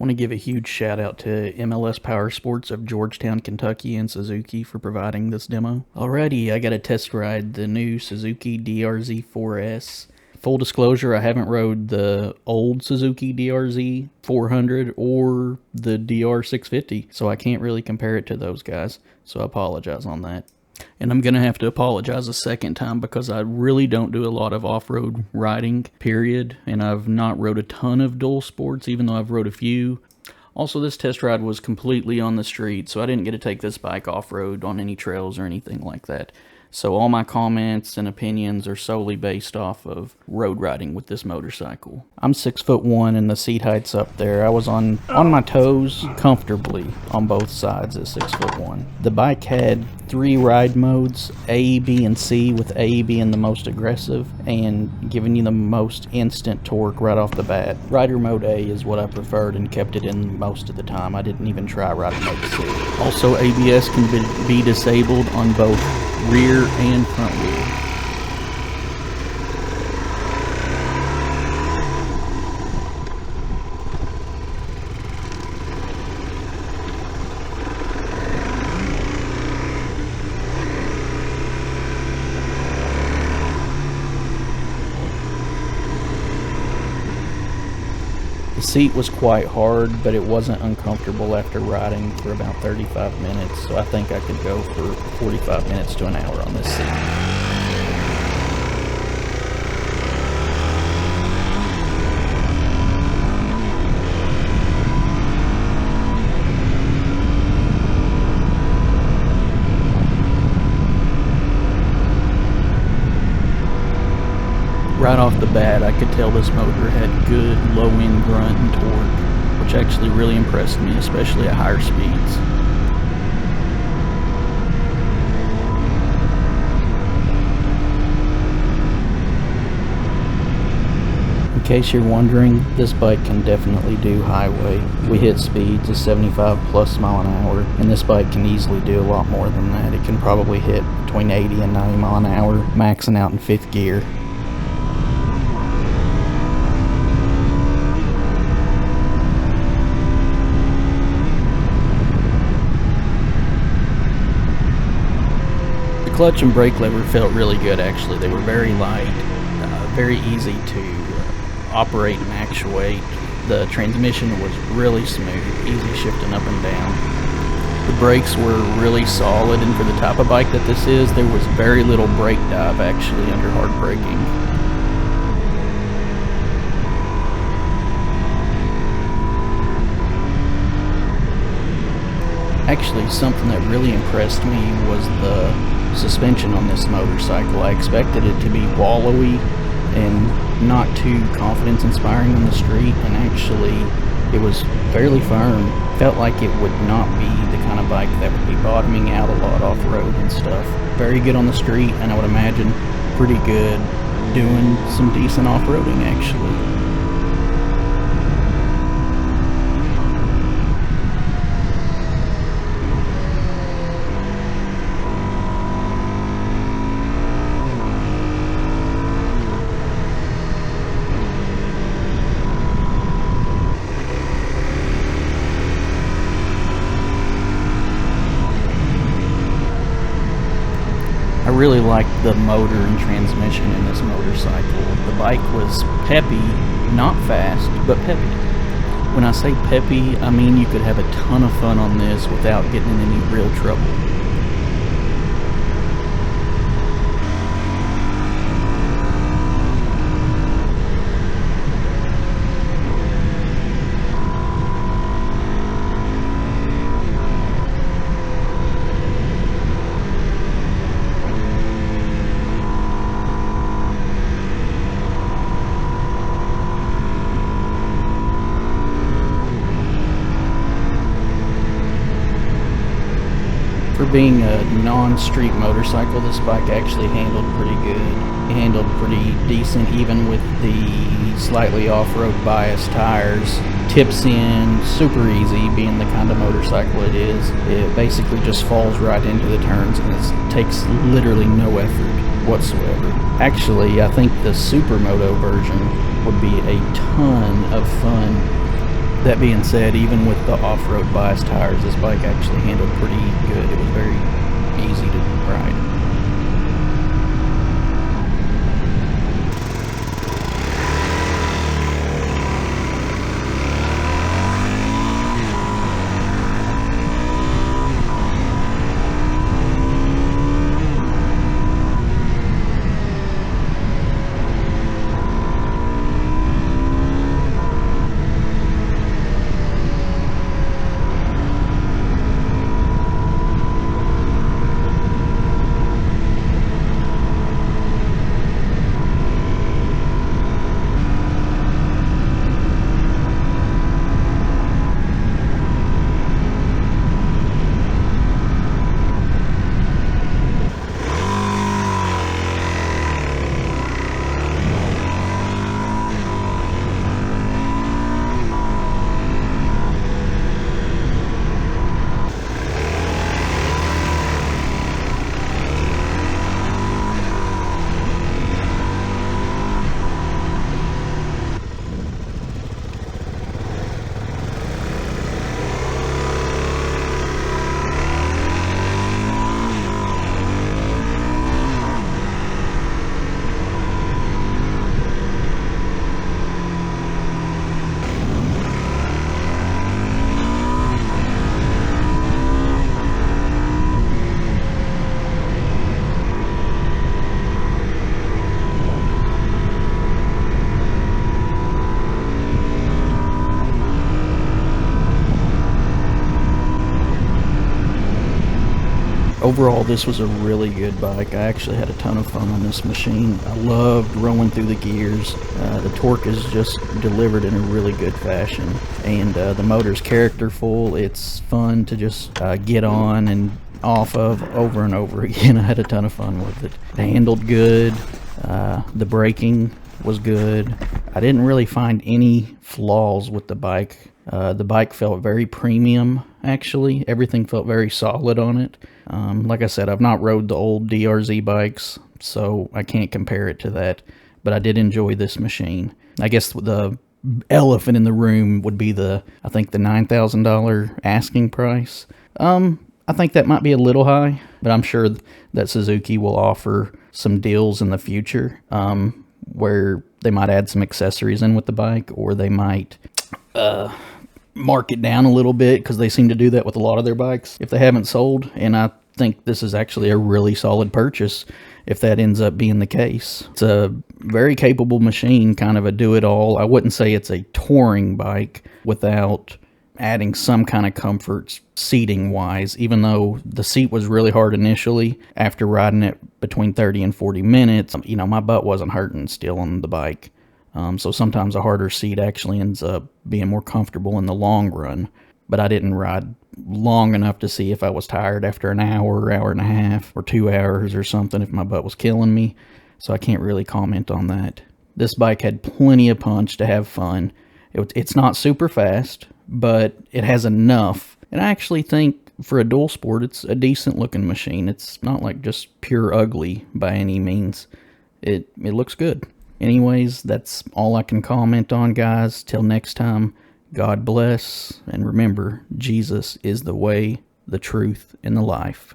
want to give a huge shout out to MLS Powersports of Georgetown, Kentucky and Suzuki for providing this demo. Alrighty, I got to test ride the new Suzuki DRZ4s. Full disclosure, I haven't rode the old Suzuki DRZ400 or the DR650, so I can't really compare it to those guys, so I apologize on that. And I'm going to have to apologize a second time because I really don't do a lot of off-road riding, period. And I've not rode a ton of dual sports, even though I've rode a few. Also, this test ride was completely on the street, so I didn't get to take this bike off-road on any trails or anything like that. So all my comments and opinions are solely based off of road riding with this motorcycle. I'm 6'1" and the seat height's up there. I was on my toes comfortably on both sides at 6'1". The bike had 3 ride modes, A, B, and C, with A being the most aggressive and giving you the most instant torque right off the bat. Rider mode A is what I preferred and kept it in most of the time. I didn't even try rider mode C. Also, ABS can be disabled on both rear and front wheel. The seat was quite hard, but it wasn't uncomfortable after riding for about 35 minutes, so I think I could go for 45 minutes to an hour on this seat. Right off the bat, I could tell this motor had good low-end grunt and torque, which actually really impressed me, especially at higher speeds. In case you're wondering, this bike can definitely do highway. We hit speeds of 75 plus mile an hour, and this bike can easily do a lot more than that. It can probably hit between 80 and 90 mile an hour, maxing out in 5th gear. The clutch and brake lever felt really good actually. They were very light, very easy to operate and actuate. The transmission was really smooth, easy shifting up and down. The brakes were really solid, and for the type of bike that this is, there was very little brake dive actually under hard braking. Actually, something that really impressed me was the suspension on this motorcycle. I expected it to be wallowy and not too confidence-inspiring on the street, and actually it was fairly firm. Felt like it would not be the kind of bike that would be bottoming out a lot off-road and stuff. Very good on the street, and I would imagine pretty good doing some decent off-roading actually. I really liked the motor and transmission in this motorcycle. The bike was peppy, not fast, but peppy. When I say peppy, I mean you could have a ton of fun on this without getting in any real trouble. For being a non-street motorcycle, this bike actually handled pretty good. It handled pretty decent even with the slightly off-road biased tires. Tips in super easy, being the kind of motorcycle it is. It basically just falls right into the turns and it takes literally no effort whatsoever. Actually, I think the Supermoto version would be a ton of fun That being said, even with the off-road bias tires, this bike actually handled pretty good. It was very easy to ride. Overall, this was a really good bike. I actually had a ton of fun on this machine. I loved rolling through the gears. The torque is just delivered in a really good fashion. And the motor's characterful. It's fun to just get on and off of over and over again. I had a ton of fun with it. It handled good. The braking was good. I didn't really find any flaws with the bike. The bike felt very premium, actually. Everything felt very solid on it. Like I said, I've not rode the old DRZ bikes, so I can't compare it to that. But I did enjoy this machine. I guess the elephant in the room would be I think the $9,000 asking price. I think that might be a little high, but I'm sure that Suzuki will offer some deals in the future, where they might add some accessories in with the bike, or they might mark it down a little bit, because they seem to do that with a lot of their bikes if they haven't sold. And I think this is actually a really solid purchase if that ends up being the case. It's a very capable machine, kind of a do-it-all. I wouldn't say it's a touring bike without adding some kind of comfort seating wise, even though the seat was really hard initially. After riding it between 30 and 40 minutes, you know, my butt wasn't hurting still on the bike. So sometimes a harder seat actually ends up being more comfortable in the long run. But I didn't ride long enough to see if I was tired after an hour, hour and a half, or 2 hours or something, if my butt was killing me. So I can't really comment on that. This bike had plenty of punch to have fun. It's not super fast, but it has enough. And I actually think for a dual sport, it's a decent looking machine. It's not like just pure ugly by any means. It looks good. Anyways, that's all I can comment on, guys. Till next time, God bless. And remember, Jesus is the way, the truth, and the life.